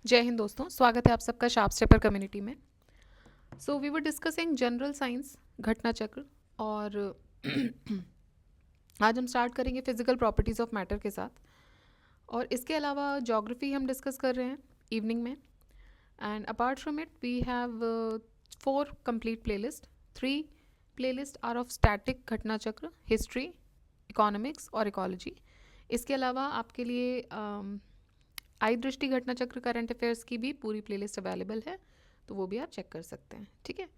जय हिंद दोस्तों, स्वागत है आप सबका शार्प स्टेपर कम्युनिटी में। So we were discussing general science Ghatna Chakra और आज हम स्टार्ट करेंगे फिजिकल प्रॉपर्टीज़ ऑफ मैटर के साथ। और इसके अलावा ज्योग्राफी हम डिस्कस कर रहे हैं इवनिंग में। And apart from it we have 4 complete playlist. 3 playlist are of static Ghatna Chakra, history, economics और इकोलॉजी। इसके अलावा आपके लिए आई दृष्टि घटना चक्र करंट अफेयर्स की भी पूरी प्लेलिस्ट अवेलेबल है, तो वो भी आप चेक कर सकते हैं। ठीक है,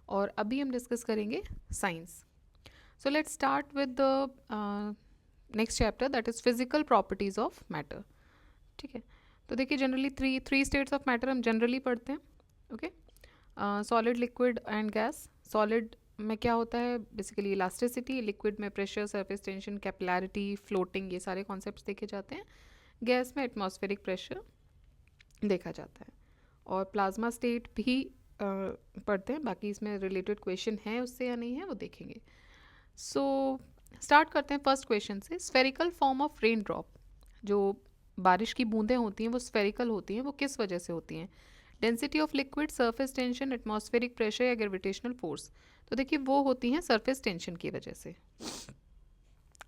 और अभी हम डिस्कस करेंगे science. So let's start with the next chapter, that is physical properties of matter. ठीक है, तो देखिए generally three states of matter हम जनरली पढ़ते हैं। Okay, solid, liquid and gas. Solid में क्या होता है, बेसिकली इलास्टिसिटी। लिक्विड में pressure, surface tension, capillarity, floating, ये सारे कॉन्सेप्ट्स देखे जाते हैं। गैस में एटमॉस्फेरिक प्रेशर देखा जाता है। और प्लाज्मा स्टेट भी पढ़ते हैं, बाकी इसमें रिलेटेड क्वेश्चन है उससे या नहीं है वो देखेंगे। सो स्टार्ट करते हैं फर्स्ट क्वेश्चन से। Spherical form of rain drop, जो बारिश की बूंदें होती हैं वो स्फेरिकल होती हैं, वो किस वजह से होती हैं? Density of liquid, surface tension, atmospheric pressure या ग्रेविटेशनल फोर्स? तो देखिए वो होती हैं सरफेस टेंशन की वजह से।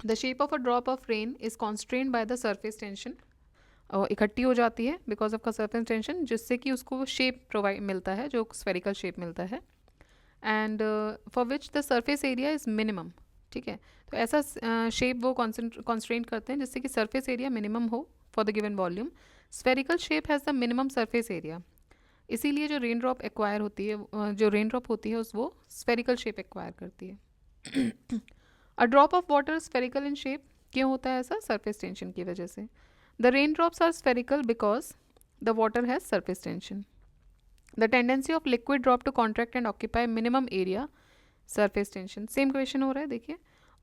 The shape of a drop of rain is constrained by the surface tension. इकट्ठी हो जाती है बिकॉज ऑफ का सरफेस टेंशन, जिससे कि उसको शेप प्रोवाइड मिलता है, जो स्फेरिकल शेप मिलता है। And for which the surface area is minimum. ठीक है, तो ऐसा शेप वो कॉन्स्ट्रेंट करते हैं जिससे कि सरफेस एरिया मिनिमम हो for the given volume. Spherical shape has the minimum surface area, इसीलिए जो रेन ड्रॉप एक्वायर होती है, जो रेन ड्रॉप होती है उस वो स्फेरिकल शेप एक्वायर करती है। A drop of water spherical in shape, क्यों होता है ऐसा? सरफेस टेंशन की वजह से। The raindrops are spherical because the water has surface tension. The tendency of liquid drop to contract and occupy minimum area, surface tension. Same question हो रहा है, देखिए।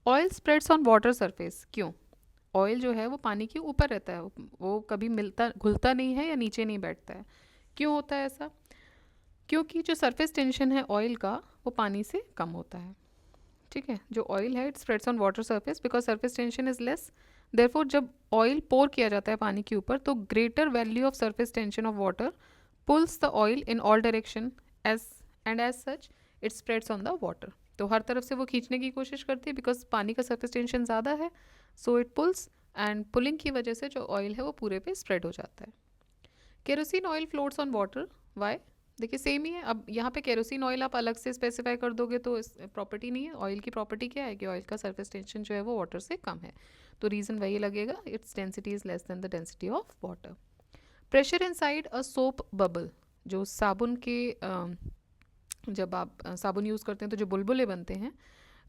Oil spreads on water surface, क्यों? Oil जो है वो पानी के ऊपर रहता है, वो कभी मिलता घुलता नहीं है या नीचे नहीं बैठता है। क्यों होता है ऐसा? क्योंकि जो सरफेस टेंशन है ऑयल का वो पानी से कम होता है। ठीक है, जो ऑयल है it spreads on water surface because surface tension is less. Therefore जब ऑयल पोर किया जाता है पानी के ऊपर, तो greater value of surface tension of water pulls the oil in all direction as such it spreads on the water. तो हर तरफ से वो खींचने की कोशिश करती है बिकॉज पानी का सरफेस टेंशन ज़्यादा है, so it pools, and pulling की वजह से जो ऑयल है वो पूरे पे स्प्रेड हो जाता है। Kerosene oil floats on water, why? देखिए सेम ही है। अब यहाँ पे केरोसिन ऑयल आप अलग से स्पेसिफाई कर दोगे तो इस प्रॉपर्टी नहीं है। ऑयल की प्रॉपर्टी क्या है कि ऑयल का सरफेस टेंशन जो है वो वाटर से कम है, तो रीज़न वही लगेगा, its density is less than the density of water. Pressure inside a soap bubble, जो साबुन के जब आप साबुन यूज़ करते हैं तो जो बुलबुले बनते हैं,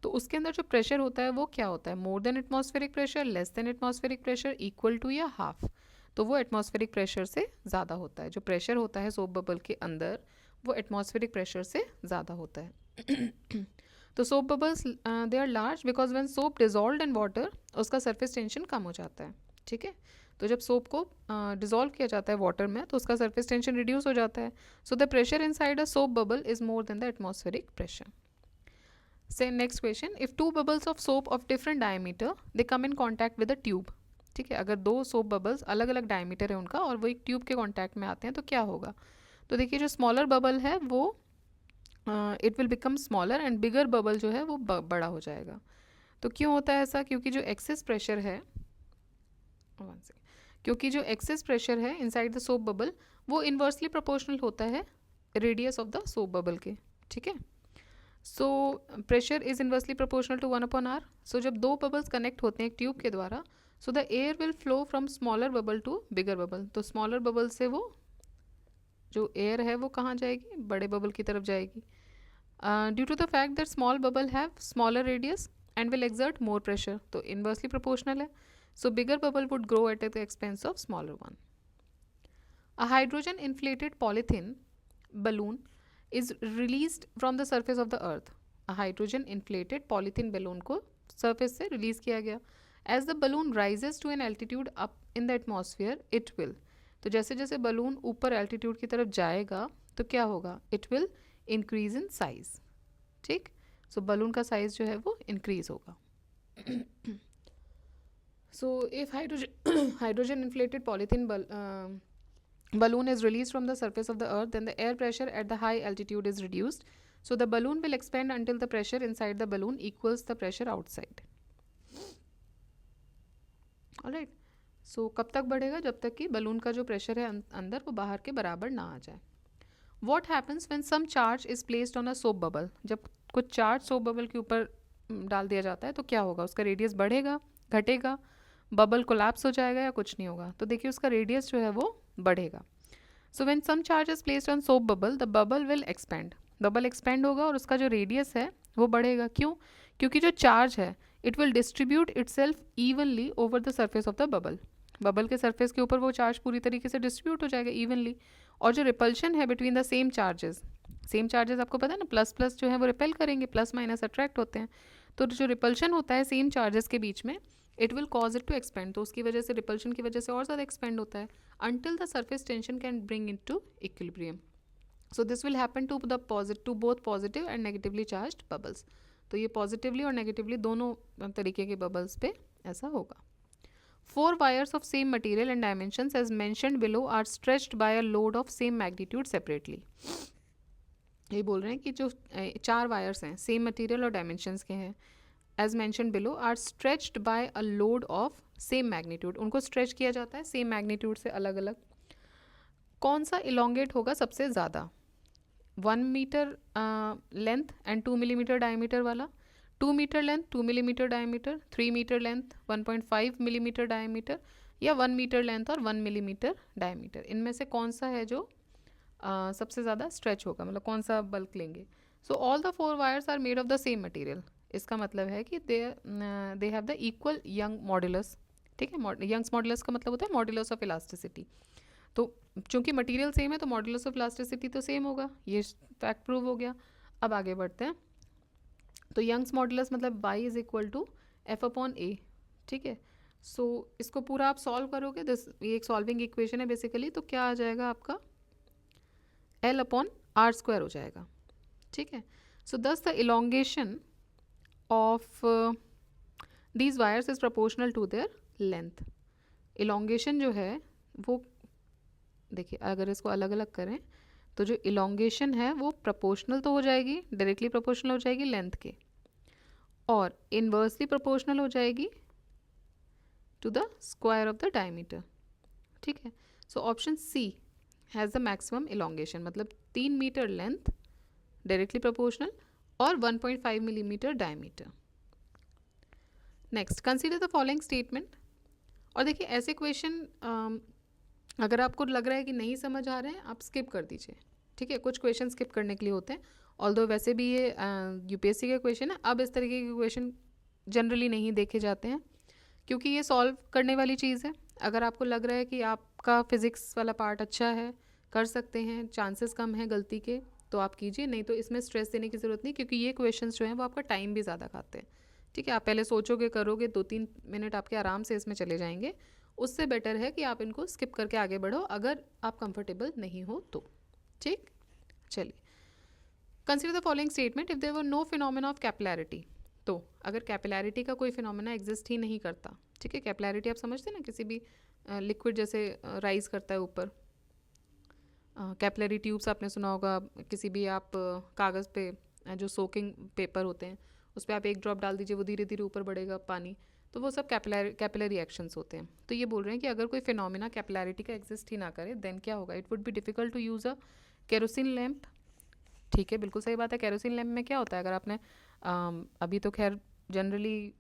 तो उसके अंदर जो प्रेशर होता है वो क्या होता है? More than atmospheric pressure, less than atmospheric pressure, equal to या हाफ? तो वो एटमॉस्फेरिक प्रेशर से ज़्यादा होता है। जो प्रेशर होता है सोप बबल के अंदर वो एटमॉस्फेरिक प्रेशर से ज़्यादा होता है। तो soap bubbles they are large because when soap dissolve in water, उसका सरफेस टेंशन कम हो जाता है। ठीक है, तो जब सोप को डिजॉल्व किया जाता है वाटर में तो उसका सरफेस टेंशन रिड्यूस हो जाता है। So the pressure inside a soap bubble is more than the atmospheric pressure. Say next question, if two bubbles of soap of different diameter they come in contact with a tube। ठीक है, अगर दो soap bubbles अलग अलग diameter है उनका और वो एक ट्यूब के कांटेक्ट में आते हैं तो क्या होगा? तो देखिए जो स्मॉलर बबल है वो it will become smaller and bigger bubble जो है वो बड़ा हो जाएगा। तो क्यों होता है ऐसा? क्योंकि जो एक्सेस प्रेशर है, क्योंकि जो एक्सेस प्रेशर है इनसाइड द सोप बबल वो इन्वर्सली प्रोपोर्शनल होता है radius of the soap bubble के। ठीक है, so pressure is inversely proportional to 1/r। सो जब दो बबल्स कनेक्ट होते हैं एक ट्यूब के द्वारा, so the air will flow from smaller bubble to bigger bubble. तो स्मॉलर बबल से वो जो एयर है वो कहाँ जाएगी? बड़े बबल की तरफ जाएगी। Due to the fact that small bubble have smaller radius and will exert more pressure, तो इन्वर्सली प्रोपोर्शनल है। So bigger bubble would grow at the expense of smaller one. A hydrogen inflated polythene balloon is released from the surface of the earth। A hydrogen inflated polythene balloon को surface से release किया गया। As the balloon rises to an altitude up in the atmosphere, it will, तो जैसे जैसे balloon ऊपर altitude की तरफ जाएगा तो क्या होगा? It will increase in size. ठीक, सो बलून का साइज जो है वो इंक्रीज होगा। So if hydrogen inflated polythene balloon is released from the surface of the earth, then the air pressure at the high altitude is reduced. So the balloon will expand until the pressure inside the balloon equals the pressure outside. Alright. So कब तक बढ़ेगा? जब तक कि balloon का जो pressure है अंदर वो बाहर के बराबर ना आ जाए. What happens when some charge is placed on a soap bubble? जब कुछ चार्ज सोप बबल के ऊपर डाल दिया जाता है तो क्या होगा? उसका रेडियस बढ़ेगा, घटेगा, बबल कोलैप्स हो जाएगा या कुछ नहीं होगा? तो देखिए उसका रेडियस जो है वो बढ़ेगा. So when some charge is placed on soap bubble the bubble will expand. Bubble expand होगा और उसका जो रेडियस है वो बढ़ेगा. क्यों? क्योंकि जो चार्ज है it will distribute itself evenly over the surface of the bubble. Bubble के सरफेस के ऊपर वो चार्ज पूरी तरीके से डिस्ट्रीब्यूट हो जाएगा इवनली. और जो रिपल्शन है बिटवीन द सेम चार्जेस आपको पता है ना, प्लस प्लस जो है वो रिपेल करेंगे, प्लस माइनस अट्रैक्ट होते हैं. तो जो रिपल्शन होता है सेम चार्जेस के बीच में it will cause it to expand. तो उसकी वजह से रिपल्शन की वजह से और ज़्यादा एक्सपेंड होता है until the surface tension can bring it to equilibrium. So this will happen to both positive and negatively charged bubbles. तो ये पॉजिटिवली और नेगेटिवली दोनों तरीके के बबल्स पे ऐसा होगा. 4 wires of same material and dimensions as mentioned below are stretched by a load of same magnitude separately. ये बोल रहे हैं कि जो 4 वायर्स हैं सेम मटेरियल और डायमेंशंस के हैं as mentioned below are stretched by a load of same magnitude. उनको स्ट्रेच किया जाता है सेम मैग्नीट्यूड से अलग अलग. कौन सा इलोंगेट होगा सबसे ज़्यादा? 1 metre length and 2 millimetre diameter वाला, 2 metre length 2 millimetre diameter, 3 metre length 1.5 millimetre diameter, या 1 मीटर लेंथ और 1 मिलीमीटर डायमीटर. इनमें से कौन सा है जो सबसे ज़्यादा स्ट्रेच होगा, मतलब कौन सा बल्क लेंगे? So all the 4 wires are made of the same material. इसका मतलब है कि they have the equal Young modulus. ठीक है, यंग्स मॉड्यूलस का मतलब होता है मॉड्यूलस ऑफ इलास्टिसिटी. तो चूंकि मटेरियल सेम है तो मॉड्यूलस ऑफ इलास्टिसिटी तो सेम होगा, ये फैक्ट प्रूव हो गया. अब आगे बढ़ते हैं. तो यंग्स मॉड्यूलस मतलब y is equal to F upon A. ठीक है, सो इसको पूरा आप सॉल्व करोगे, ये एक सॉल्विंग इक्वेशन है बेसिकली. तो क्या आ जाएगा आपका? L अपॉन आर स्क्वायर हो जाएगा. ठीक है, so thus the elongation of these wires is proportional to their length. Elongation जो है वो देखिए, अगर इसको अलग अलग करें तो जो इलोंगेशन है वो प्रोपोर्शनल तो हो जाएगी, डायरेक्टली प्रोपोर्शनल हो जाएगी लेंथ के, और इन्वर्सली प्रोपोर्शनल हो जाएगी to the square of the diameter. ठीक है, so option C has the maximum elongation, मतलब 3 मीटर लेंथ डायरेक्टली प्रोपोर्शनल और 1.5 millimetre diameter. Next, consider the following statement. और देखिए ऐसे क्वेश्चन अगर आपको लग रहा है कि नहीं समझ आ रहे हैं आप स्किप कर दीजिए. ठीक है, कुछ क्वेश्चन स्किप करने के लिए होते हैं. ऑल्दो वैसे भी ये यूपीएससी के क्वेश्चन है. अब इस तरीके के क्वेश्चन जनरली नहीं देखे जाते हैं क्योंकि ये सॉल्व करने वाली चीज़ है. अगर आपको लग रहा है कि आपका फिज़िक्स वाला पार्ट अच्छा है, कर सकते हैं, चांसेस कम है गलती के, तो आप कीजिए. नहीं तो इसमें स्ट्रेस देने की ज़रूरत नहीं, क्योंकि ये क्वेश्चंस जो हैं वो आपका टाइम भी ज़्यादा खाते हैं. ठीक है, आप पहले सोचोगे, करोगे, 2-3 मिनट आपके आराम से इसमें चले जाएंगे. उससे बेटर है कि आप इनको स्किप करके आगे बढ़ो अगर आप कंफर्टेबल नहीं हो तो. ठीक, चलिए. Consider the following statement. If there were no phenomena of capillarity. तो अगर कैपिलैरिटी का कोई फिनोमेना एग्जिस्ट ही नहीं करता. ठीक है, कैपिलैरिटी आप समझते हैं ना, किसी भी लिक्विड जैसे राइज करता है ऊपर. कैपिलरी ट्यूब्स आपने सुना होगा. किसी भी आप कागज़ पे जो सोकिंग पेपर होते हैं उस पर आप एक ड्रॉप डाल दीजिए, वो धीरे धीरे ऊपर बढ़ेगा पानी. तो वो सब कैपिलरी रिएक्शंस होते हैं. तो ये बोल रहे हैं कि अगर कोई फिनोमिना कैपिलैरिटी का एग्जिस्ट ही ना करे देन क्या होगा? It would be difficult to use a kerosene lamp. ठीक है, बिल्कुल सही बात है. केरोसिन लैम्प में क्या होता है? अगर आपने अभी तो खैर जनरली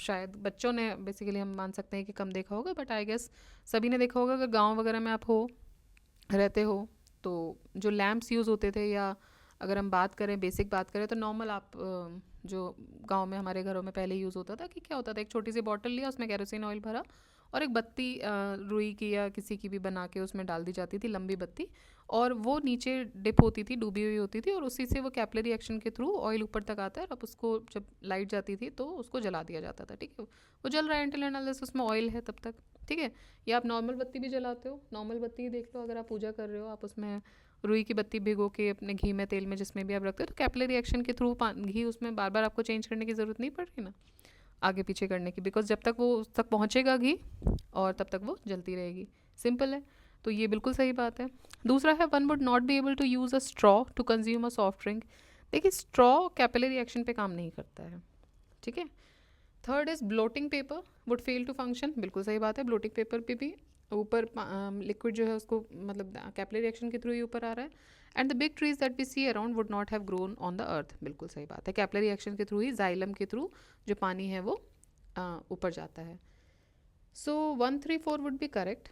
शायद बच्चों ने बेसिकली हम मान सकते हैं कि कम देखा होगा, बट आई गेस सभी ने देखा होगा. अगर गाँव वगैरह में आप रहते हो तो जो लैम्प्स यूज़ होते थे, या अगर हम बात करें बेसिक बात करें तो नॉर्मल आप जो गांव में हमारे घरों में पहले यूज़ होता था कि क्या होता था, एक छोटी सी बॉटल लिया, उसमें केरोसिन ऑयल भरा और एक बत्ती रुई की या किसी की भी बना के उसमें डाल दी जाती थी, लंबी बत्ती, और वो नीचे डिप होती थी, डूबी हुई होती थी, और उसी से वो कैपिलरी रिएक्शन के थ्रू ऑयल ऊपर तक आता है. और अब उसको जब लाइट जाती थी तो उसको जला दिया जाता था. ठीक है, वो जल रहा है until and unless उसमें ऑयल है तब तक. ठीक है, या आप नॉर्मल बत्ती भी जलाते हो. नॉर्मल बत्ती ही देख लो, अगर आप पूजा कर रहे हो, आप उसमें रुई की बत्ती भिगो के अपने घी में, तेल में, जिसमें भी आप रखते हो, तो कैपिलरी रिएक्शन के थ्रू घी उसमें बार बार आपको चेंज करने की ज़रूरत नहीं पड़ रही ना, आगे पीछे करने की, बिकॉज जब तक वो उस तक पहुँचेगा घी और तब तक वो जलती रहेगी. सिंपल है. तो ये बिल्कुल सही बात है। दूसरा है one would not be able to use a straw to consume a soft drink. देखिए स्ट्रॉ कैपिलरी एक्शन पे काम नहीं करता है, ठीक है। Third is blotting paper would fail to function, बिल्कुल सही बात है। ब्लोटिंग पेपर पे भी ऊपर लिक्विड जो है उसको मतलब कैपिलरी रिएक्शन के थ्रू ही ऊपर आ रहा है। And the big trees that we see around would not have grown on the earth, बिल्कुल सही बात है। कैपिलरी रिएक्शन के थ्रू ही जाइलम के थ्रू जो पानी है वो ऊपर जाता है। So 1, 3, 4 would be correct.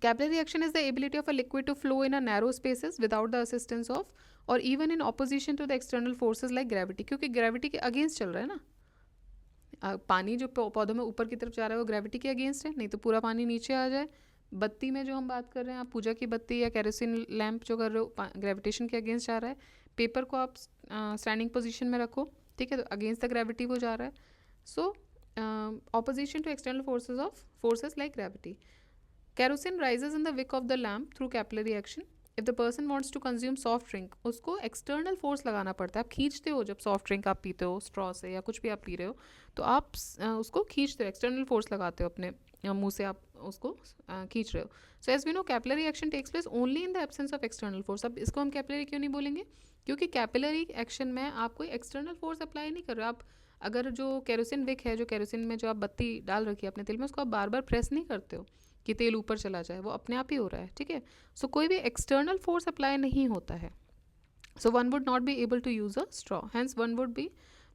Capillary reaction is the ability of a liquid to flow in a narrow spaces without the assistance of or even in opposition to the external forces like gravity, क्योंकि gravity के against चल रहा है ना। पानी जो पौधों में ऊपर की तरफ जा रहा है वो ग्रेविटी के अगेंस्ट है, नहीं तो पूरा पानी नीचे आ जाए। बत्ती में जो हम बात कर रहे हैं, आप पूजा की बत्ती या केरोसिन लैंप जो कर रहे हो, ग्रेविटेशन के अगेंस्ट जा रहा है। पेपर को आप स्टैंडिंग पोजीशन में रखो, ठीक है, तो अगेंस्ट द ग्रेविटी वो जा रहा है। So opposition to external forces like gravity. Kerosene rises in the wick of the lamp through capillary action. If the person wants to consume soft drink, उसको एक्सटर्नल फोर्स लगाना पड़ता है। आप खींचते हो जब सॉफ्ट ड्रिंक आप पीते हो स्ट्रॉ से या कुछ भी आप पी रहे हो, तो आप उसको खींचते हो, एक्सटर्नल फोर्स लगाते हो अपने मुंह से, आप उसको खींच रहे हो। So as we know capillary action takes place only in the absence of external force. अब इसको हम कैपिलरी क्यों नहीं बोलेंगे, क्योंकि कैपिलरी एक्शन में आप कोई एक्सटर्नल फोर्स अप्लाई नहीं कर रहे हो। आप अगर जो केरोसिन विक है, जो केरोसिन में जो आप बत्ती डाल रखी है अपने तेल में, उसको आप बार बार प्रेस नहीं करते हो कि तेल ऊपर चला जाए, वो अपने आप ही हो रहा है, ठीक है। सो कोई भी एक्सटर्नल फोर्स अप्लाई नहीं होता है। So one would not be able to use a straw, hence one would be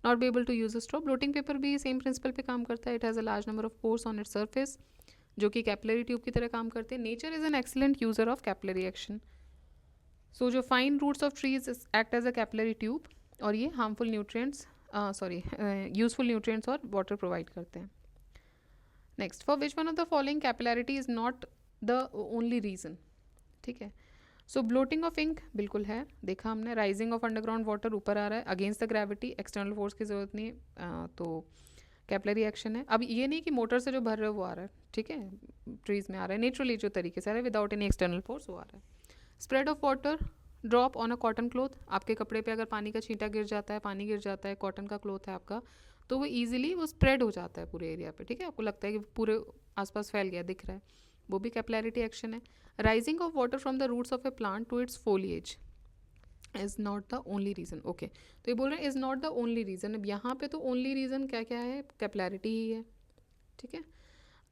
not be able to use a straw. Blotting paper भी सेम प्रिंसिपल पे काम करता है। It has a large number of pores on its surface, जो कि capillary tube की तरह काम करते हैं। Nature is an excellent user of capillary action. So जो fine roots of trees act as a capillary tube, और ये हार्मफुल न्यूट्रिएंट्स यूजफुल न्यूट्रिएंट्स और वाटर प्रोवाइड करते हैं। Next, for which one of the following capillarity is not the only reason, ठीक है। सो bloating of ink बिल्कुल है, देखा हमने। राइजिंग ऑफ अंडरग्राउंड वाटर, ऊपर आ रहा है against the gravity, external force की जरूरत नहीं है, तो कैपिलरी एक्शन है। अब ये नहीं कि मोटर से जो भर रहे हो वो आ रहा है, ठीक है, ट्रीज में आ रहा है नेचुरली जो तरीके से आ रहा है विदाउट एनी एक्सटर्नल फोर्स वो आ रहा है। Spread of water drop on a cotton cloth, आपके कपड़े पे अगर पानी का छींटा गिर जाता है, पानी गिर जाता है, कॉटन का क्लॉथ है आपका, तो वो ईजिली वो स्प्रेड हो जाता है पूरे एरिया पे, ठीक है। आपको लगता है कि पूरे आसपास फैल गया, दिख रहा है, वो भी कैपिलैरिटी एक्शन है। Rising of water from the roots of a plant to its foliage is not the only reason, okay. तो ये बोल रहे हैं is not the only reason. अब यहाँ पे तो ओनली रीज़न क्या क्या है, कैपिलैरिटी ही है, ठीक है।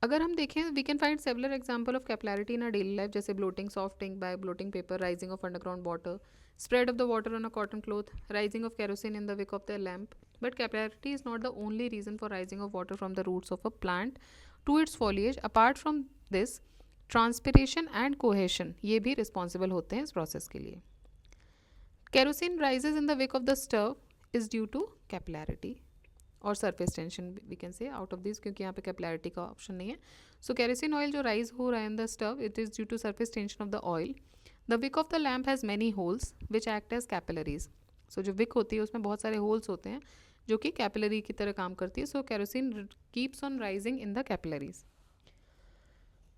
अगर हम देखें, we can find several example of capillarity in a daily life, जैसे blotting soft ink by blotting paper, rising of underground water, spread of the water on a cotton cloth, rising of kerosene in the wick of the lamp. But capillarity is not the only reason for rising of water from the roots of a plant to its foliage. Apart from this, transpiration and cohesion ये भी responsible होते हैं इस process के लिए. Kerosene rises in the wick of the stove is due to capillarity और surface tension we can say out of these, क्योंकि यहाँ पे capillarity का option नहीं है. So kerosene oil जो rise हो रहा है in the stove, it is due to surface tension of the oil. The wick of the lamp has many holes which act as capillaries. So जो wick होती है उसमें बहुत सारे holes होते हैं जो कि capillary की तरह काम करती है. So kerosene keeps on rising in the capillaries.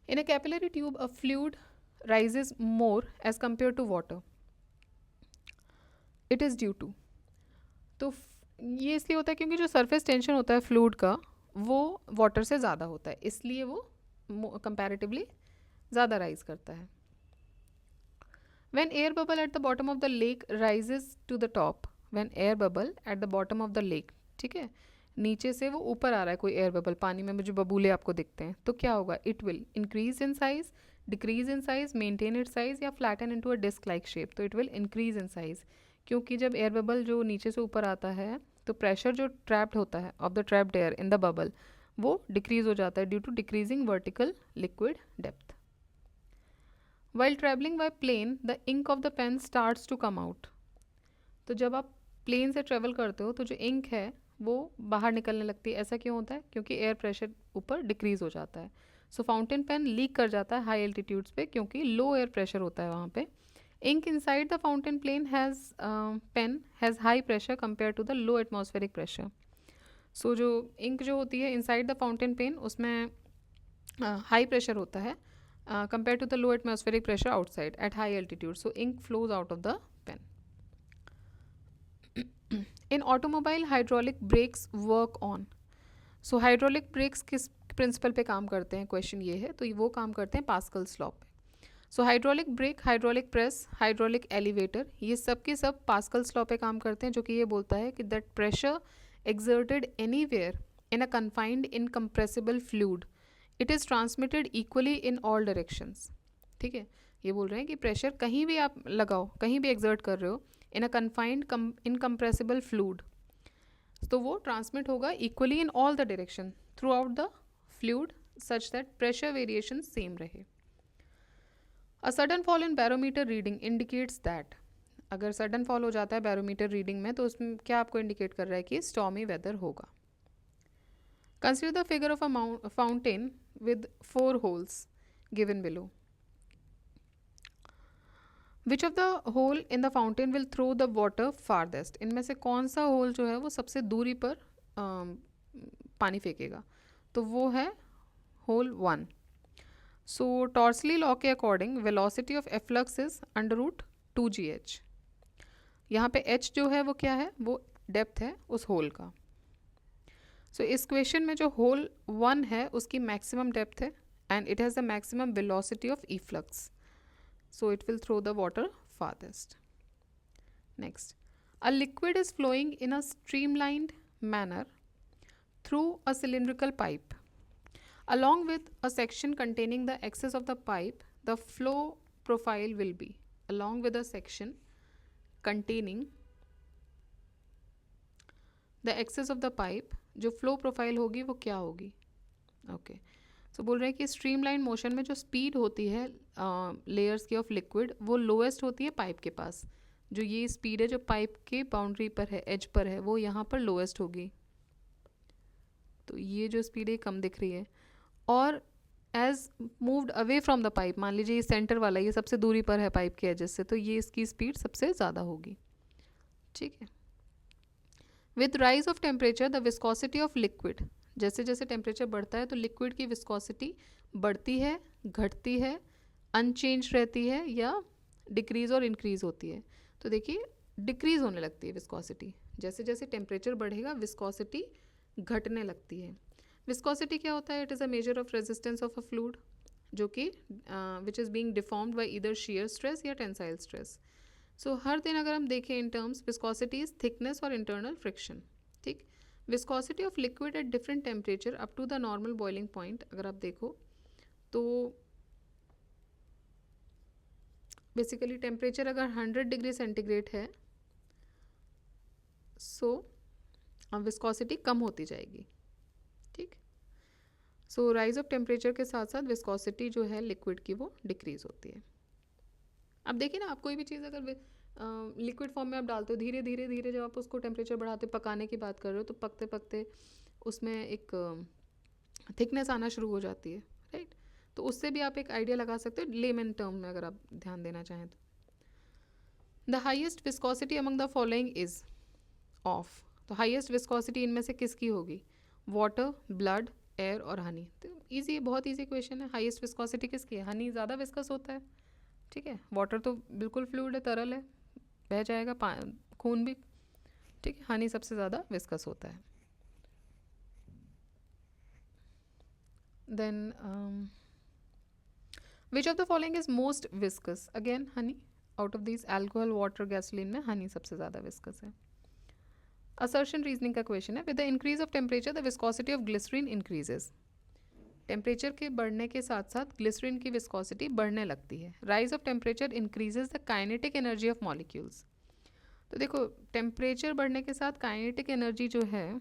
In a capillary tube, a fluid rises more as compared to water. It is due to. तो ये इसलिए होता है क्योंकि जो surface tension होता है fluid का वो water से ज़्यादा होता है, इसलिए वो comparatively ज़्यादा rise करता है. When air bubble at the bottom of the lake rises to the top, when air bubble at the bottom of the lake, ठीक है, नीचे से वो ऊपर आ रहा है कोई एयर बबल, पानी में मुझे बबूले आपको दिखते हैं, तो क्या होगा, it will increase in size, decrease in size, maintain it size या flatten into a disc like shape. तो it will increase in size, क्योंकि जब एयर बबल जो नीचे से ऊपर आता है तो प्रेशर जो ट्रैप्ड होता है of the trapped air in the bubble वो डिक्रीज हो जाता है due to decreasing vertical liquid depth. While traveling by plane, the ink of the pen starts to come out. तो जब आप प्लेन से ट्रेवल करते हो तो जो इंक है वो बाहर निकलने लगती है. ऐसा क्यों होता है, क्योंकि एयर प्रेशर ऊपर डिक्रीज हो जाता है. सो फाउंटेन पेन लीक कर जाता है हाई एल्टीट्यूड्स पे क्योंकि लो एयर प्रेशर होता है वहाँ पे. Ink inside the fountain pen has high pressure compare to the low atmospheric pressure. So जो इंक जो होती है इनसाइड द फाउंटेन पेन उसमें हाई प्रेशर होता है compared to the low atmospheric pressure outside at high altitude. So ink flows out of the pen. In automobile, hydraulic brakes work on. So hydraulic brakes principle पे काम करते हैं, question ये है, तो वो काम करते हैं पास्कल्स लॉ पे। So hydraulic brake, hydraulic press, hydraulic elevator, ये सब के सब पास्कल्स लॉ पे काम करते हैं, जो कि ये बोलता है कि that pressure exerted anywhere in a confined incompressible fluid it is transmitted equally in all directions। ठीक है, ये बोल रहे हैं कि प्रेशर कहीं भी आप लगाओ, कहीं भी exert कर रहे हो in a confined incompressible fluid, तो वो ट्रांसमिट होगा equally in all the direction throughout the fluid such that pressure variation same रहे। A sudden fall in barometer reading indicates that, अगर सडन फॉल हो जाता है बैरोमीटर रीडिंग में, तो उसमें क्या आपको इंडिकेट कर रहा है कि स्टॉर्मी वेदर होगा। Consider the figure of a fountain with 4 holes given below. Which of the hole in the fountain will throw the water farthest, इनमें से कौन सा होल जो है वो सबसे दूरी पर पानी फेंकेगा, तो वो है होल 1। सो टॉर्सली लॉ के according velocity of efflux is √2gh। यहाँ पे h जो है वो क्या है, वो डेप्थ है उस होल का। सो इस क्वेश्चन में जो होल 1 है उसकी मैक्सिमम डेप्थ है and it has the maximum velocity of efflux, so it will throw the water farthest. Next, a liquid is flowing in a streamlined manner through a cylindrical pipe along with a section containing the axis of the pipe, the flow profile will be, along with a section containing the axis of the pipe, जो flow profile होगी वो क्या होगी। Okay, सो बोल रहे हैं कि streamline motion में जो स्पीड होती है लेयर्स की ऑफ लिक्विड, वो लोएस्ट होती है पाइप के पास। जो ये स्पीड है जो पाइप के बाउंड्री पर है, एज पर है, वो यहाँ पर लोएस्ट होगी। तो ये जो स्पीड है कम दिख रही है, और as moved away from the pipe, मान लीजिए ये सेंटर वाला ये सबसे दूरी पर है पाइप के एजेस से, तो ये इसकी स्पीड सबसे ज़्यादा होगी। ठीक है। With rise of temperature the viscosity of liquid, जैसे जैसे टेम्परेचर बढ़ता है तो लिक्विड की विस्कोसिटी बढ़ती है, घटती है, अनचेंज रहती है, या डिक्रीज और इंक्रीज होती है। तो देखिए डिक्रीज होने लगती है विस्कोसिटी, जैसे जैसे टेम्परेचर बढ़ेगा विस्कोसिटी घटने लगती है। विस्कोसिटी क्या होता है, it is a measure of resistance of a fluid, जो कि which is being deformed by either shear stress या टेंसाइल स्ट्रेस। सो हर दिन अगर हम देखें in terms, viscosity is thickness और इंटरनल फ्रिक्शन। ठीक, viscosity of liquid at different temperature up to the normal boiling point, अगर आप देखो तो बेसिकली टेम्परेचर अगर 100 डिग्री सेंटीग्रेड है, सो विस्कोसिटी कम होती जाएगी। ठीक, सो राइज ऑफ टेम्परेचर के साथ साथ विस्कोसिटी जो है लिक्विड की वो डिक्रीज होती है। अब देखिए ना, आप कोई भी चीज़ अगर लिक्विड फॉर्म में आप डालते हो, धीरे धीरे धीरे जब आप उसको टेम्परेचर बढ़ाते हो, पकाने की बात कर रहे हो, तो पकते पकते उसमें एक थिकनेस आना शुरू हो जाती है, राइट। तो उससे भी आप एक आइडिया लगा सकते हो लेमन टर्म में, अगर आप ध्यान देना चाहें तो। The highest viscosity among the following is of, तो हाइएस्ट विस्कोसिटी इनमें से किसकी होगी, वाटर, ब्लड, एयर और हनी। तो ईजी है, बहुत ईजी क्वेश्चन है। हाईएस्ट विस्कोसिटी किसकी है, हनी ज़्यादा विस्कस होता है। ठीक है, वाटर तो बिल्कुल फ्लूइड है, तरल है, बह जाएगा, खून भी। ठीक है, हनी सबसे ज़्यादा विस्कस होता है। Then which of the following is most viscous, again honey. Out of this alcohol, water, gasoline में हनी सबसे ज़्यादा विस्कस है। असर्शन रीजनिंग का क्वेश्चन है, with the increase of temperature the viscosity of glycerine increases. Temperature के बढ़ने के साथ साथ ग्लिसरीन की विस्कोसिटी बढ़ने लगती है। Rise of temperature increases the kinetic energy of molecules. तो देखो टेम्परेचर बढ़ने के साथ काइनेटिक एनर्जी जो है,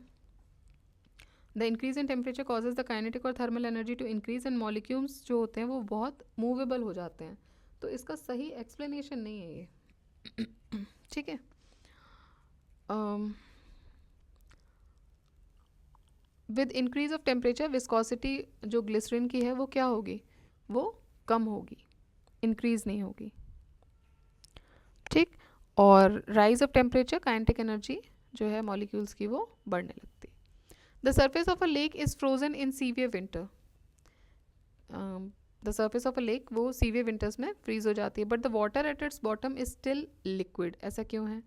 the increase in temperature causes the kinetic और thermal energy to increase, and molecules जो होते हैं वो बहुत मूवेबल हो जाते हैं। तो इसका सही एक्सप्लेनेशन नहीं है ये। ठीक है, with increase of temperature viscosity जो ग्लिसरीन की है वो क्या होगी, वो कम होगी, इंक्रीज नहीं होगी। ठीक, और rise of temperature kinetic energy जो है मॉलिक्यूल्स की वो बढ़ने लगती है। The surface of a lake is frozen in severe winter. The surface of a lake वो सीवियर विंटर्स में फ्रीज हो जाती है, but the water at its bottom is still liquid. ऐसा क्यों है?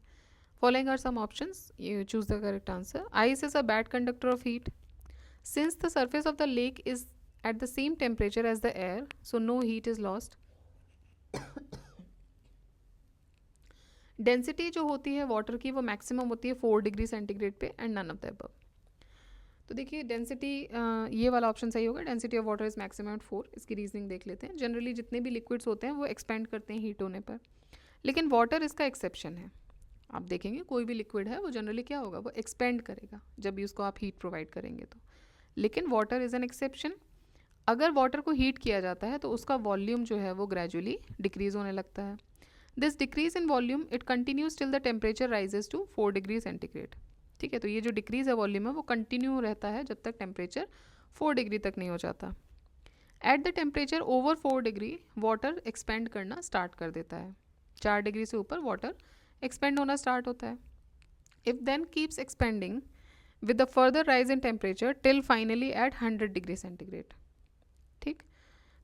Following are some options, you choose the correct answer. Ice is a bad conductor of heat, Since the surface of the lake is at the same temperature as the air, so no heat is lost. Density जो होती है water की वो maximum होती है 4 degree centigrade पे and none of the above. तो देखिए डेंसिटी ये वाला ऑप्शन सही होगा. Density of water is maximum at 4. इसकी रीजनिंग देख लेते हैं. जनरली जितने भी लिक्विड्स होते हैं वो एक्सपेंड करते हैं हीट होने पर, लेकिन वाटर इसका एक्सेप्शन है. आप देखेंगे कोई भी लिक्विड है वो जनरली क्या होगा, वो एक्सपेंड करेगा जब भी उसको आप हीट प्रोवाइड करेंगे तो. लेकिन वाटर इज़ एन एक्सेप्शन. अगर वाटर को हीट किया जाता है तो उसका वॉल्यूम जो है वो ग्रेजुअली डिक्रीज होने लगता है. This decrease in volume it continues till the temperature rises to 4 degree centigrade. ठीक है, तो ये जो डिक्रीज है वॉल्यूम है वो कंटिन्यू रहता है जब तक टेम्परेचर 4 डिग्री तक नहीं हो जाता. At the temperature over 4 degree water expand करना स्टार्ट कर देता है. 4 डिग्री से ऊपर वाटर एक्सपेंड होना स्टार्ट होता है. If then keeps expanding with the further rise in temperature till finally at 100 degree centigrade. ठीक,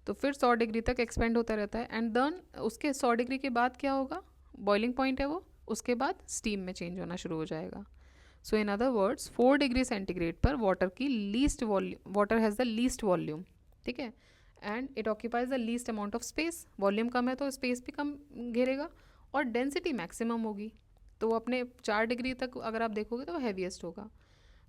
तो फिर 100 डिग्री तक एक्सपेंड होता रहता है. एंड देन उसके 100 डिग्री के बाद क्या होगा, बॉइलिंग पॉइंट है वो, उसके बाद स्टीम में चेंज होना शुरू हो जाएगा. So in other words 4 degree centigrade पर वाटर की least volume, water has the least volume. ठीक है, and it occupies the least amount of space. Volume कम है तो स्पेस भी कम घेरेगा और डेंसिटी मैक्सिमम होगी. तो वो अपने 4 डिग्री तक अगर आप देखोगे तो वो हैवीएस्ट होगा.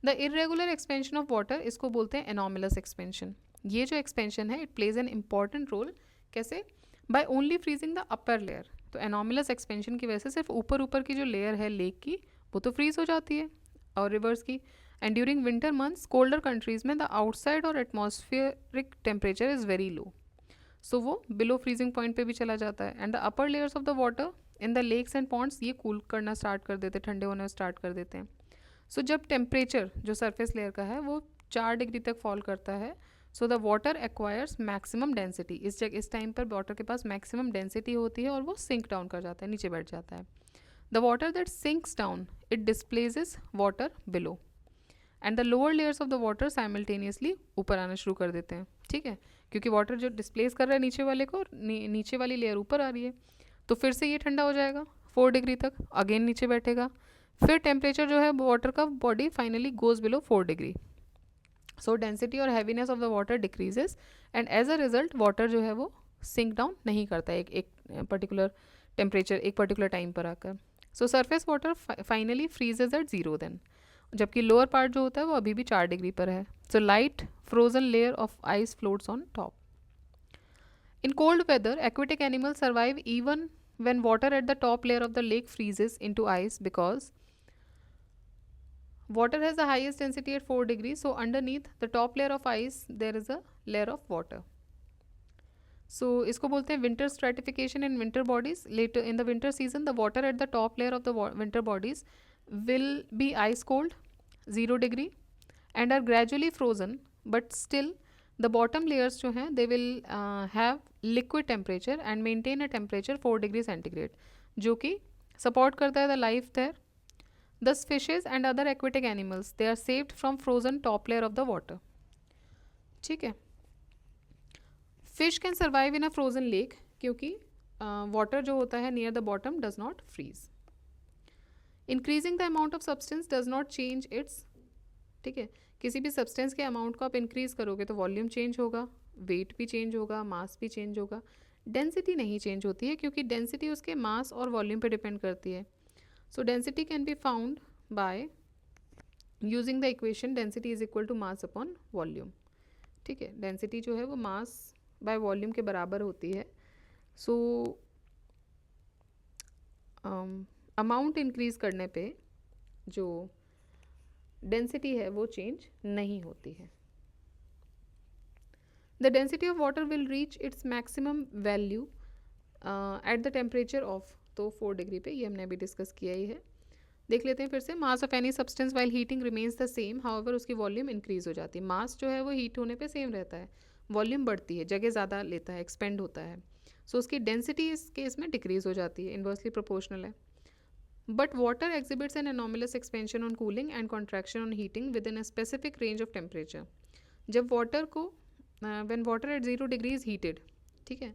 The irregular expansion of water, इसको बोलते हैं एनॉमलस एक्सपेंशन. ये जो एक्सपेंशन है it plays an important role. कैसे? By only freezing the upper layer. तो एनॉमलस एक्सपेंशन की वजह से सिर्फ ऊपर ऊपर की जो लेयर है लेक की वो तो फ्रीज हो जाती है और रिवर्स की. And during winter months colder countries में द आउटसाइड और atmospheric temperature is very low, so वो बिलो फ्रीजिंग पॉइंट पे भी चला जाता है. And the upper layers of the water in the lakes and ponds ये कूल करना स्टार्ट कर देते हैं, ठंडे होने स्टार्ट कर देते हैं. सो जब टेम्परेचर जो सरफेस लेयर का है वो 4 डिग्री तक फॉल करता है, so the water acquires maximum density. इस टाइम पर वाटर के पास मैक्सिमम डेंसिटी होती है और वो सिंक डाउन कर जाता है, नीचे बैठ जाता है. The water that sinks down it displaces water below and the lower layers of the water simultaneously ऊपर आना शुरू कर देते हैं. ठीक है, क्योंकि वाटर जो डिस्प्लेस कर रहा है नीचे वाले को, नीचे वाली लेयर ऊपर आ रही है, तो फिर से ये ठंडा हो जाएगा 4 डिग्री तक, अगेन नीचे बैठेगा. फिर टेम्परेचर जो है वाटर का body finally goes below 4 degree. So density और heaviness of the water decreases and as a result water जो है वो सिंक डाउन नहीं करता है एक पर्टिकुलर टेम्परेचर, एक पर्टिकुलर टाइम पर आकर. So surface water finally freezes at 0 then, जबकि लोअर पार्ट जो होता है वो अभी भी 4 डिग्री पर है. So light frozen layer of ice floats on top. In cold weather, aquatic animals survive even when water at the top layer of the lake freezes into ice because water has the highest density at 4 degrees. So underneath the top layer of ice, there is a layer of water. So इसको बोलते हैं winter stratification in winter bodies. Later in the winter season, the water at the top layer of the winter bodies will be ice cold, 0 degree, and are gradually frozen, but still the bottom layers जो हैं they will have liquid temperature and maintain a temperature 4 degree centigrade, जो कि support करता है the life there. Thus fishes and other aquatic animals they are saved from frozen top layer of the water. ठीक है, fish can survive in a frozen lake क्योंकि water जो होता है near the bottom does not freeze. Increasing the amount of substance does not change its. ठीक है, किसी भी सब्सटेंस के अमाउंट को आप इंक्रीज करोगे तो वॉल्यूम चेंज होगा, वेट भी चेंज होगा, मास भी चेंज होगा. डेंसिटी नहीं चेंज होती है क्योंकि डेंसिटी उसके मास और वॉल्यूम पे डिपेंड करती है. So density can be found by using the equation density is equal to mass upon volume. ठीक है, डेंसिटी जो है वो मास बाय वॉल्यूम के बराबर होती है. सो अमाउंट इंक्रीज करने पे जो डेंसिटी है वो चेंज नहीं होती है. The density of water will reach its maximum value at the temperature of, तो 4 डिग्री पे, ये हमने अभी डिस्कस किया ही है. देख लेते हैं फिर से. Mass of any substance while heating remains the same, however उसकी वॉल्यूम इंक्रीज हो जाती है. मास जो है वो हीट होने पे सेम रहता है, वॉल्यूम बढ़ती है, जगह ज़्यादा लेता है, एक्सपेंड होता है. सो उसकी डेंसिटी इस केस में डिक्रीज हो जाती है, इन्वर्सली प्रोपोर्शनल है. But water exhibits an anomalous expansion on cooling and contraction on heating within a specific range of temperature. जब वाटर को when water at 0 degree is heated, ठीक है,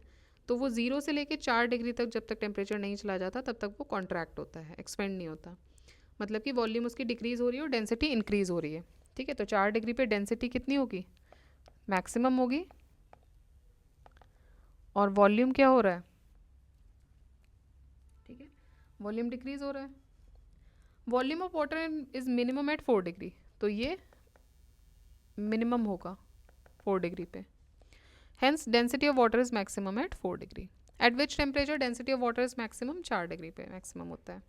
तो वो 0 से लेके 4 डिग्री तक जब तक टेम्परेचर नहीं चला जाता तब तक वो कॉन्ट्रैक्ट होता है, एक्सपेंड नहीं होता. मतलब कि वॉल्यूम उसकी डिक्रीज हो रही है और डेंसिटी इंक्रीज हो रही है. ठीक है, तो 4 डिग्री पे डेंसिटी कितनी होगी, मैक्सिमम होगी, और वॉल्यूम क्या हो रहा है, ठीक है, वॉल्यूम डिक्रीज हो रहा है। Volume of water is minimum at 4 degree, तो ये मिनिमम होगा 4 डिग्री पे। Hence density of water is maximum at 4 degree. At which temperature density of water is maximum, 4 degree पे मैक्सिमम होता है।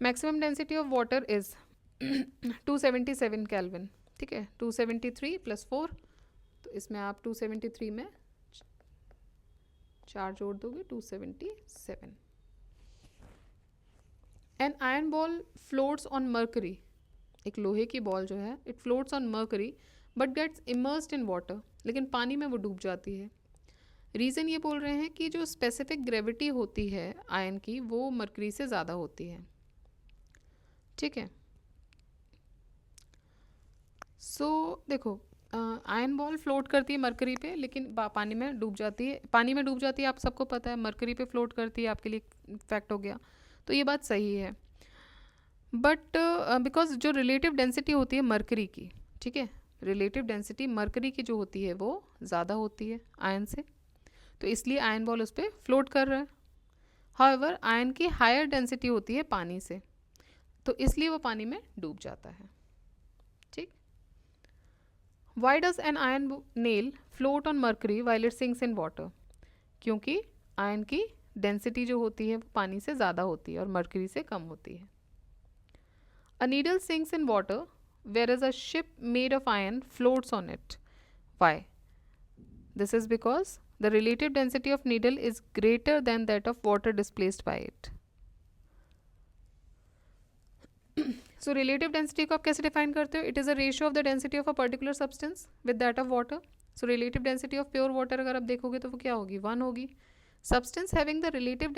Maximum density of water is 277 kelvin, ठीक है, 273 + 4, तो इसमें आप 273 में 4 जोड़ दोगे, 277। An iron ball floats on mercury, एक लोहे की बॉल जो है, it floats on mercury but gets immersed in water, लेकिन पानी में वो डूब जाती है। रीज़न ये बोल रहे हैं कि जो स्पेसिफिक ग्रेविटी होती है आयन की, वो मर्करी से ज़्यादा होती है, ठीक है। सो देखो, आयन बॉल फ्लोट करती है मरकरी पे, लेकिन पानी में डूब जाती है, पानी में डूब जाती है, आप सबको पता है, मरकरी पे फ्लोट करती है, आपके लिए फैक्ट हो गया, तो ये बात सही है। बट बिकॉज जो रिलेटिव डेंसिटी होती है मरकरी की, ठीक है, रिलेटिव डेंसिटी मरकरी की जो होती है वो ज़्यादा होती है आयन से, तो इसलिए आयन बॉल उस पर फ्लोट कर रहा है। हाउएवर आयन की हायर डेंसिटी होती है पानी से, तो इसलिए वो पानी में डूब जाता है, ठीक। Why does an ion nail float on mercury while it sinks in water, क्योंकि आयन की डेंसिटी जो होती है वो पानी से ज़्यादा होती है और मर्करी से कम होती है। A needle sinks in water, whereas a ship made of iron floats on it. Why? This is because the relative density of needle is greater than that of water displaced by it. So relative density को आप कैसे define करते हो? It is a ratio of the density of a particular substance with that of water. So relative density of pure water अगर आप देखोगे तो वो क्या होगी, 1 होगी. Substance having the relative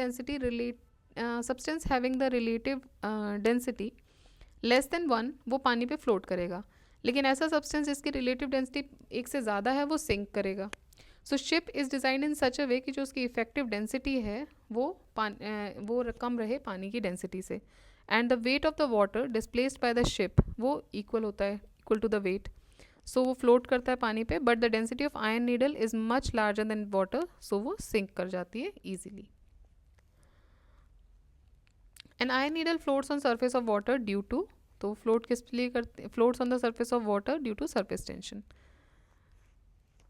density less than 1 वो पानी पे फ्लोट करेगा, लेकिन ऐसा सब्सटेंस जिसकी रिलेटिव डेंसिटी 1 से ज़्यादा है वो सिंक करेगा। So ship is design in सच अ वे कि जो उसकी इफेक्टिव डेंसिटी है वो कम रहे पानी की डेंसिटी से, and the weight of the water displaced by the ship वो इक्वल होता है, equal to the weight, so वो फ्लोट करता है पानी पे, but the density of iron needle is much larger than water, so वो सिंक कर जाती है easily. An iron needle floats on surface of water due to, तो फ्लोट किस लिए करते, floats on the surface of water due to surface tension,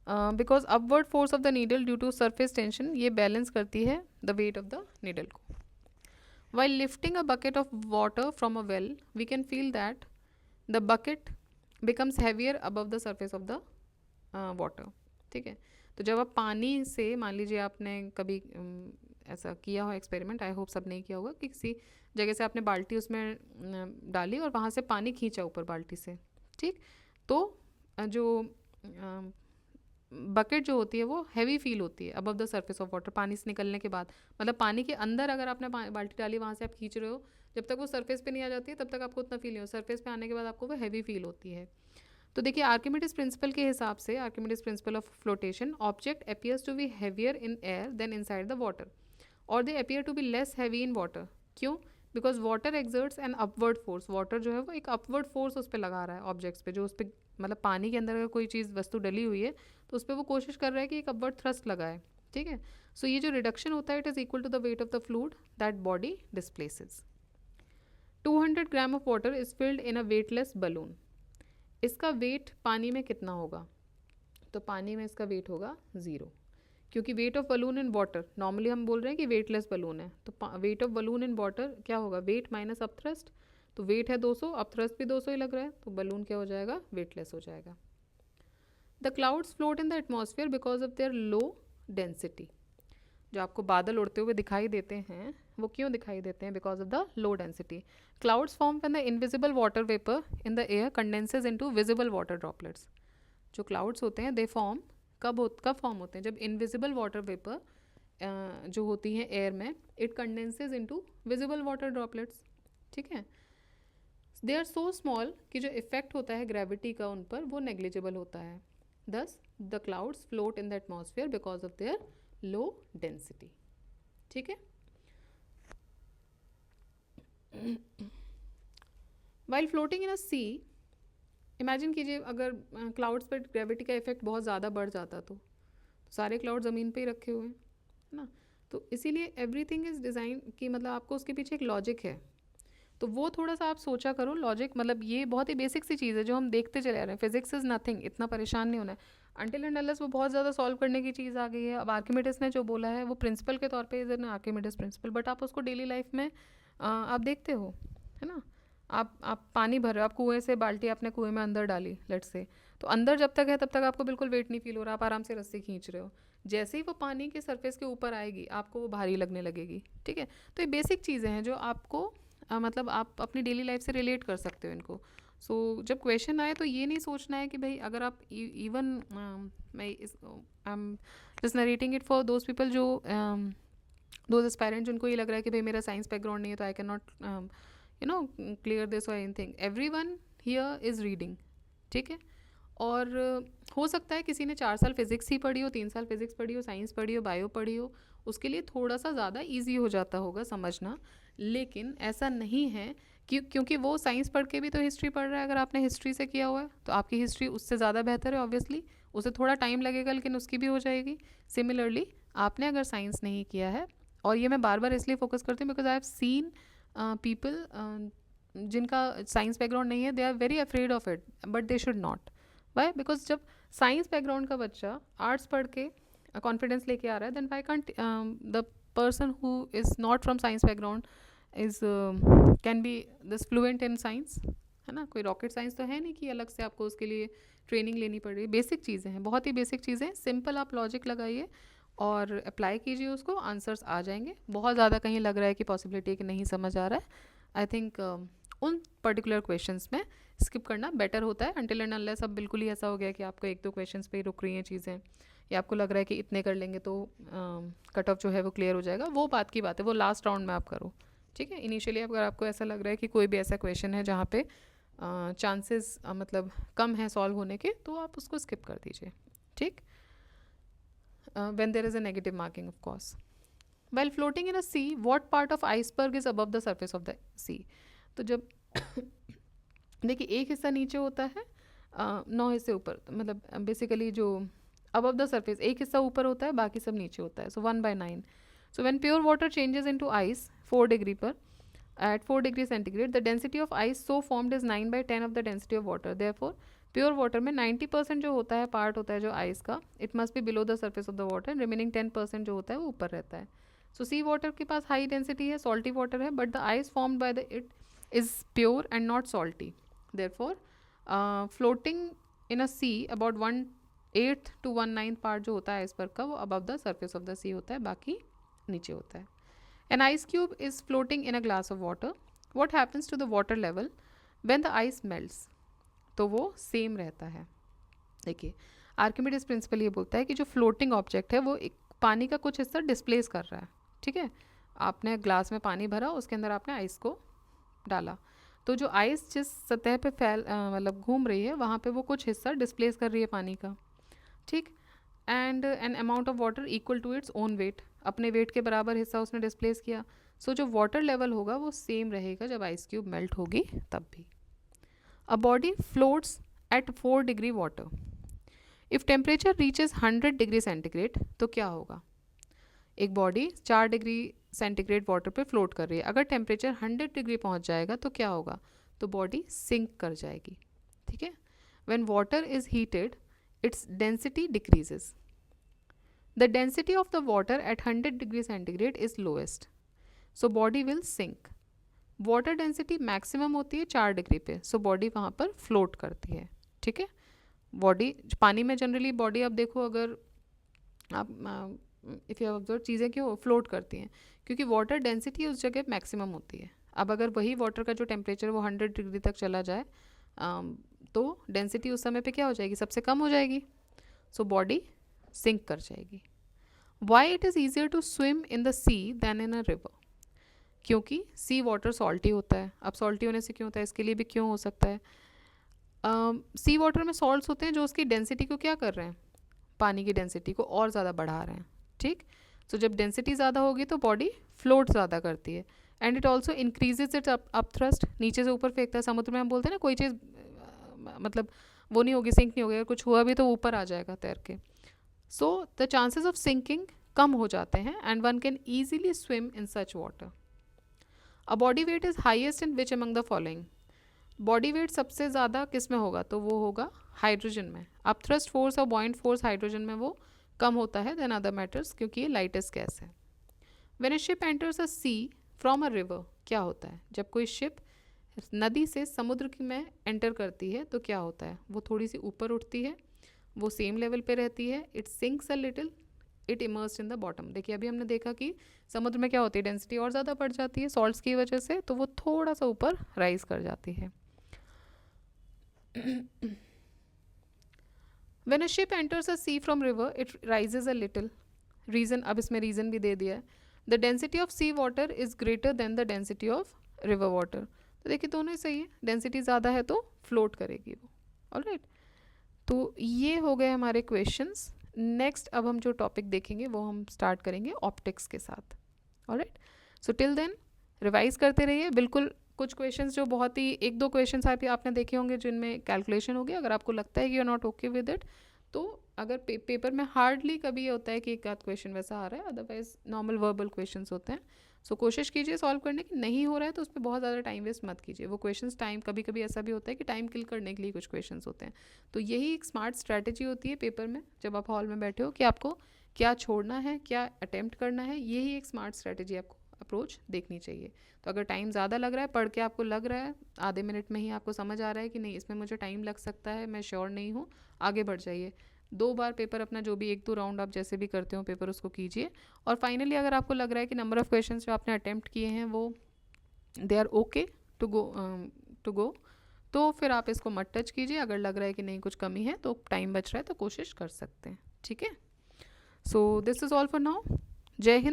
because upward force of the needle due to surface tension ये balance करती है the weight of the needle को। While lifting a bucket of water from a well we can feel that the bucket becomes heavier above the surface of the water, ठीक है। तो जब आप पानी से, मान लीजिए आपने कभी ऐसा किया हो एक्सपेरिमेंट, आई होप सब नहीं किया होगा, कि किसी जगह से आपने बाल्टी उसमें डाली और वहाँ से पानी खींचा ऊपर बाल्टी से, ठीक, तो जो बकेट जो होती है वो हैवी फील होती है above the surface of water, पानी से निकलने के बाद, मतलब पानी के अंदर अगर आपने बाल्टी डाली वहाँ से आप खींच रहे हो, जब तक वो सरफेस पे नहीं आ जाती है तब तक आपको उतना फील नहीं हो, सरफेस पे आने के बाद आपको वो हैवी फील होती है। तो देखिए आर्किमिडीज प्रिंसिपल के हिसाब से, Archimedes principle of flotation, object appears to be heavier in air than inside the water, और they appear to be less heavy in water. क्यों? Because water exerts an upward force, water जो है वो एक upward force उस पर लगा रहा है ऑब्जेक्ट्स पे, जो उस पर, मतलब पानी के अंदर अगर कोई चीज़ वस्तु डली हुई है तो उस पर वो कोशिश कर रहा है कि एक अपवर्ड थ्रस्ट लगाए, ठीक है। सो ये जो रिडक्शन होता है it is equal to the weight of the fluid that body displaces. 200 gram of water is filled in a weightless balloon, इसका वेट पानी में कितना होगा, तो पानी में इसका वेट होगा 0, क्योंकि weight of balloon in water, normally हम बोल रहे हैं कि वेटलेस बलून है, तो weight of balloon in water क्या होगा, वेट माइनस अपथ्रस्ट, तो वेट है 200, अपथ्रस्ट भी 200 ही लग रहा है, तो बलून क्या हो जाएगा, वेटलेस हो जाएगा। The clouds float in the atmosphere because of their low density, जो आपको बादल उड़ते हुए दिखाई देते हैं वो क्यों दिखाई देते हैं, because of the low density. Clouds form when the invisible water vapour in the air condenses into visible water droplets, जो क्लाउड्स होते हैं दे फॉर्म कब फॉर्म होते हैं, जब इनविजिबल वाटर वेपर जो होती हैं एयर में, it condenses into visible water droplets, ठीक है। दे आर सो स्मॉल कि जो इफेक्ट होता है ग्रेविटी का उन पर वो नेग्लिजिबल होता है, दस the clouds float in the atmosphere because of their low density, ठीक है। While floating in a sea, imagine कीजिए अगर क्लाउड्स पर ग्रेविटी का इफेक्ट बहुत ज़्यादा बढ़ जाता तो सारे क्लाउड ज़मीन पे ही रखे हुए हैं, है ना। तो इसीलिए एवरीथिंग इज़ डिज़ाइन कि मतलब आपको उसके पीछे एक लॉजिक है, तो वो थोड़ा सा आप सोचा करो। लॉजिक मतलब ये बहुत ही बेसिक सी चीज़ है जो हम देखते चले आ रहे हैं। फिजिक्स इज़ नथिंग, इतना परेशान नहीं होना है। अनटिल एंड अनलेस वो बहुत ज़्यादा सॉल्व करने की चीज़ आ गई है। अब आर्किमिडीज ने जो बोला है वो प्रिंसिपल के तौर पे is an Archimedes principal, but आप उसको डेली लाइफ में आप देखते हो, है ना। आप पानी भर रहे हो, आप कुएं से बाल्टी आपने कुएं में अंदर डाली लेट्स से, तो अंदर जब तक है तब तक आपको बिल्कुल वेट नहीं फील हो रहा, आप आराम से रस्सी खींच रहे हो। जैसे ही वो पानी के सरफेस के ऊपर आएगी आपको वो भारी लगने लगेगी, ठीक है। तो ये बेसिक चीज़ें हैं जो आपको मतलब आप अपनी डेली लाइफ से रिलेट कर सकते हो इनको। सो जब क्वेश्चन आए तो ये नहीं सोचना है कि भाई अगर आप इवन मैं इस I am just narrating it for those people जो दोज एस्पायरेंट जिनको ये लग रहा है कि भाई मेरा साइंस बैकग्राउंड नहीं है तो I can not you know clear this और anything. Everyone here is reading, ठीक है। और हो सकता है किसी ने 4 साल फिज़िक्स ही पढ़ी हो, 3 साल फिज़िक्स पढ़ी हो, साइंस पढ़ी हो, बायो पढ़ी हो, उसके लिए थोड़ा सा ज़्यादा इजी हो जाता होगा समझना। लेकिन ऐसा नहीं है क्योंकि वो साइंस पढ़ के भी तो हिस्ट्री पढ़ रहा है। अगर आपने हिस्ट्री से किया हुआ है तो आपकी हिस्ट्री उससे ज़्यादा बेहतर है ऑब्वियसली, उसे थोड़ा टाइम लगेगा लेकिन उसकी भी हो जाएगी। सिमिलरली आपने अगर साइंस नहीं किया है, और ये मैं बार बार इसलिए फोकस करती हूँ because I have seen people जिनका साइंस बैकग्राउंड नहीं है, they are very afraid of it, but they should not. Why? Because जब साइंस बैकग्राउंड का बच्चा आर्ट्स पढ़ के कॉन्फिडेंस लेके आ रहा है, then why can't the person who is not from science background is can be this fluent in science, है ना। कोई रॉकेट साइंस तो है नहीं कि अलग से आपको उसके लिए ट्रेनिंग लेनी पड़ रही है। बेसिक चीज़ें हैं, बहुत ही बेसिक चीज़ें, सिंपल आप लॉजिक लगाइए और अप्लाई कीजिए उसको, आंसर्स आ जाएंगे। बहुत ज़्यादा कहीं लग रहा है कि पॉसिबिलिटी है कि नहीं समझ आ रहा है, आई थिंक उन पर्टिकुलर क्वेश्चंस में स्किप करना बेटर होता है। अनटिल एंड अनलेस अब बिल्कुल ही ऐसा हो गया कि आपको 1-2 क्वेश्चंस पे ही रुक रही हैं चीज़ें, या आपको लग रहा है कि इतने कर लेंगे तो कट ऑफ जो है वो क्लियर हो जाएगा, वो बात की बात है, वो लास्ट राउंड में आप करो, ठीक है। इनिशियली अगर आपको ऐसा लग रहा है कि कोई भी ऐसा क्वेश्चन है जहाँ पे चांसेस मतलब कम है सॉल्व होने के, तो आप उसको स्किप कर दीजिए, ठीक। When there is a negative marking of course. While floating in a sea, what part of iceberg is above the surface of the sea? तो जब देखिए एक हिस्सा नीचे होता है, 9 हिस्से ऊपर, मतलब बेसिकली जो above the surface एक हिस्सा ऊपर होता है, बाकी सब नीचे होता है। So 1/9. So when pure water changes into ice 4 degree पर at 4 degree centigrade, the density of ice so formed is 9/10 of the density of water. Therefore pure water में 90% जो होता है पार्ट होता है जो आइस का, it must be below the surface of the water, remaining 10% जो होता है वो ऊपर रहता है। सो सी वाटर के पास हाई डेंसिटी है, सॉल्टी वाटर है, but the ice formed by the it is pure and not salty. Therefore floating in a sea about 1/8 to 1/9 part जो होता है आइसबर्ग का, वो above the surface of the sea होता है, बाकी नीचे होता है। An ice cube is floating in a glass of water. What happens to the water level when the ice melts? तो वो सेम रहता है। देखिए आर्किमिडीज प्रिंसिपल ये बोलता है कि जो फ्लोटिंग ऑब्जेक्ट है वो एक पानी का कुछ हिस्सा डिस्प्लेस कर रहा है, ठीक है। आपने ग्लास में पानी भरा, उसके अंदर आपने आइस को डाला, तो जो आइस जिस सतह पे फैल मतलब घूम रही है वहाँ पे वो कुछ हिस्सा डिस्प्लेस कर रही है पानी का, ठीक। And an amount of water equal to its own weight, अपने वेट के बराबर हिस्सा उसने डिस्प्लेस किया। सो जो वाटर लेवल होगा वो सेम रहेगा जब आइस क्यूब मेल्ट होगी तब भी। A body floats at 4 degree water. If temperature reaches 100 degree centigrade, तो क्या होगा? एक बॉडी 4 डिग्री सेंटीग्रेड वाटर पे फ्लोट कर रही है, अगर टेम्परेचर 100 डिग्री पहुंच जाएगा तो क्या होगा? तो बॉडी सिंक कर जाएगी, ठीक है। When water is heated, its density decreases. The density of the water at 100 degree centigrade is lowest, so body will sink. Water density maximum होती है 4 डिग्री पे, सो बॉडी वहाँ पर फ्लोट करती है, ठीक है। बॉडी पानी में जनरली बॉडी आप देखो, अगर आप इफ़ यू ऑब्जर्व चीज़ें क्यों फ्लोट करती हैं, क्योंकि वाटर डेंसिटी उस जगह मैक्सिमम होती है। अब अगर वही वाटर का जो टेम्परेचर वो 100 डिग्री तक चला जाए तो डेंसिटी उस समय पे क्या हो जाएगी? सबसे कम हो जाएगी, सो बॉडी सिंक कर जाएगी। Why it is easier to swim in the sea than in a river? क्योंकि सी वाटर सॉल्टी होता है। अब सॉल्टी होने से क्यों होता है, इसके लिए भी क्यों हो सकता है? सी वाटर में सॉल्ट्स होते हैं जो उसकी डेंसिटी को क्या कर रहे हैं? पानी की डेंसिटी को और ज़्यादा बढ़ा रहे हैं, ठीक। सो जब डेंसिटी ज़्यादा होगी तो बॉडी फ्लोट ज़्यादा करती है, and it also increases it up thrust, नीचे से ऊपर फेंकता है। समुद्र में हम बोलते हैं ना कोई चीज़ मतलब वो नहीं होगी, सिंक नहीं होगी, अगर कुछ हुआ भी तो ऊपर आ जाएगा तैर के. So the chances of sinking कम हो जाते हैं and one can easily swim in such water. A body weight is highest in which among the following. Body weight सबसे ज़्यादा किस में होगा, तो वो होगा हाइड्रोजन में. अब थ्रस्ट फोर्स और बॉइंट फोर्स हाइड्रोजन में वो कम होता है देन अदर मैटर्स, क्योंकि ये लाइटेस्ट गैस है. When a ship enters a sea from a river, क्या होता है जब कोई शिप नदी से समुद्र की में एंटर करती है तो क्या होता है, वो थोड़ी सी ऊपर उठती है, वो सेम लेवल पे रहती है, it sinks a little, it immerse in the bottom. देखिए अभी हमने देखा कि समुद्र में क्या होती है, डेंसिटी और ज़्यादा बढ़ जाती है सॉल्ट्स की वजह से, तो वो थोड़ा सा ऊपर राइज कर जाती है. When a ship enters a sea from river, it rises a little. Reason, अब इसमें रीज़न भी दे दिया है. The density of sea water is greater than the density of river water. तो देखिए दोनों ही सही है, डेंसिटी ज़्यादा है तो फ्लोट करेगी वो. ऑलराइट, तो ये हो गए हमारे क्वेश्चंस. नेक्स्ट अब हम जो टॉपिक देखेंगे वो हम स्टार्ट करेंगे ऑप्टिक्स के साथ. Alright, so till then revise करते रहिए. बिल्कुल कुछ क्वेश्चंस जो बहुत ही एक दो क्वेश्चंस आपने देखे होंगे जिनमें कैलकुलेशन होगी. अगर आपको लगता है कि you are not okay with it, तो अगर पेपर में हार्डली कभी ये होता है कि एक आध क्वेश्चन वैसा आ रहा है, अदरवाइज नॉर्मल वर्बल क्वेश्चंस होते हैं. सो कोशिश कीजिए सॉल्व करने की. नहीं हो रहा है तो उस पर बहुत ज़्यादा टाइम वेस्ट मत कीजिए. वो क्वेश्चंस टाइम कभी कभी ऐसा भी होता है कि टाइम किल करने के लिए कुछ क्वेश्चंस होते हैं. तो यही एक स्मार्ट स्ट्रैटेजी होती है पेपर में जब आप हॉल में बैठे हो, कि आपको क्या छोड़ना है, क्या अटैम्प्ट करना है. यही एक स्मार्ट स्ट्रैटेजी आपको अप्रोच देखनी चाहिए. तो अगर टाइम ज़्यादा लग रहा है, पढ़ के आपको लग रहा है आधे मिनट में ही आपको समझ आ रहा है कि नहीं इसमें मुझे टाइम लग सकता है, मैं श्योर नहीं हूँ, आगे बढ़ जाइए. 2 बार पेपर अपना जो भी 1-2 राउंड आप जैसे भी करते हो पेपर उसको कीजिए. और फाइनली अगर आपको लग रहा है कि नंबर ऑफ़ क्वेश्चंस जो आपने अटैम्प्ट किए हैं वो they are okay to go, तो फिर आप इसको मत टच कीजिए. अगर लग रहा है कि नहीं कुछ कमी है तो टाइम बच रहा है तो कोशिश कर सकते हैं. ठीक है, so this is all for now. जय हिंद.